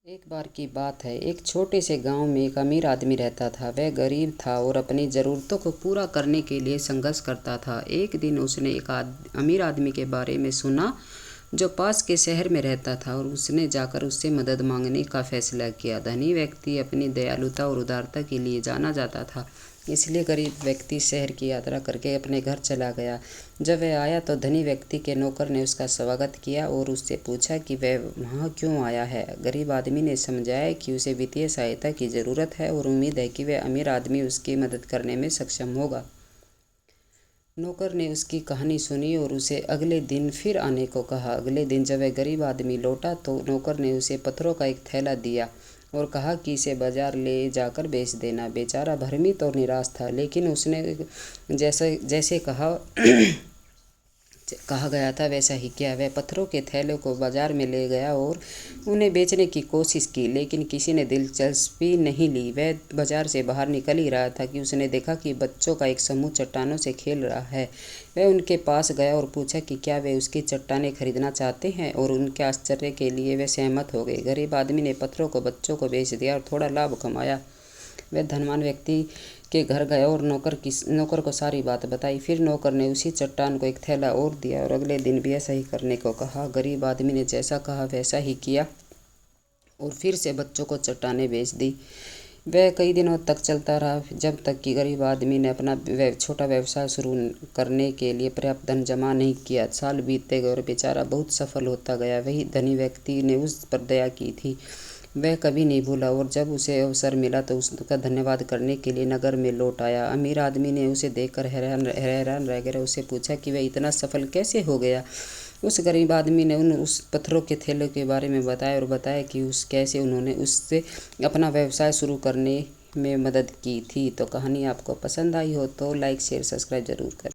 एक बार की बात है, एक छोटे से गांव में एक अमीर आदमी रहता था। वह गरीब था और अपनी ज़रूरतों को पूरा करने के लिए संघर्ष करता था। एक दिन उसने एक अमीर आदमी के बारे में सुना जो पास के शहर में रहता था, और उसने जाकर उससे मदद मांगने का फैसला किया। धनी व्यक्ति अपनी दयालुता और उदारता के लिए जाना जाता था, इसलिए गरीब व्यक्ति शहर की यात्रा करके अपने घर चला गया। जब वह आया तो धनी व्यक्ति के नौकर ने उसका स्वागत किया और उससे पूछा कि वह वहाँ क्यों आया है। गरीब आदमी ने समझाया कि उसे वित्तीय सहायता की ज़रूरत है और उम्मीद है कि वह अमीर आदमी उसकी मदद करने में सक्षम होगा। नौकर ने उसकी कहानी सुनी और उसे अगले दिन फिर आने को कहा। अगले दिन जब वह गरीब आदमी लौटा तो नौकर ने उसे पत्थरों का एक थैला दिया और कहा कि इसे बाजार ले जाकर बेच देना। बेचारा भ्रमित और निराश था, लेकिन उसने जैसे जैसे कहा गया था वैसा ही किया। वह पत्थरों के थैले को बाजार में ले गया और उन्हें बेचने की कोशिश की, लेकिन किसी ने दिलचस्पी नहीं ली। वह बाजार से बाहर निकल ही रहा था कि उसने देखा कि बच्चों का एक समूह चट्टानों से खेल रहा है। वह उनके पास गया और पूछा कि क्या वे उसकी चट्टानें खरीदना चाहते हैं, और उनके आश्चर्य के लिए वे सहमत हो गए। गरीब आदमी ने पत्थरों को बच्चों को बेच दिया और थोड़ा लाभ कमाया। वह धनवान व्यक्ति के घर गया और नौकर को सारी बात बताई। फिर नौकर ने उसी चट्टान को एक थैला और दिया और अगले दिन भी ऐसा ही करने को कहा। गरीब आदमी ने जैसा कहा वैसा ही किया और फिर से बच्चों को चट्टानें बेच दी। वह कई दिनों तक चलता रहा, जब तक कि गरीब आदमी ने अपना छोटा व्यवसाय शुरू करने के लिए पर्याप्त धन जमा नहीं किया। साल बीतते गए और बेचारा बहुत सफल होता गया। वही धनी व्यक्ति ने उस पर दया की थी, वह कभी नहीं भूला, और जब उसे अवसर मिला तो उसका धन्यवाद करने के लिए नगर में लौट आया। अमीर आदमी ने उसे देखकर हैरान रह गया। उससे पूछा कि वह इतना सफल कैसे हो गया। उस गरीब आदमी ने उस पत्थरों के थैले के बारे में बताया और बताया कि कैसे उन्होंने उससे अपना व्यवसाय शुरू करने में मदद की थी। तो कहानी आपको पसंद आई हो तो लाइक शेयर सब्सक्राइब ज़रूर करें।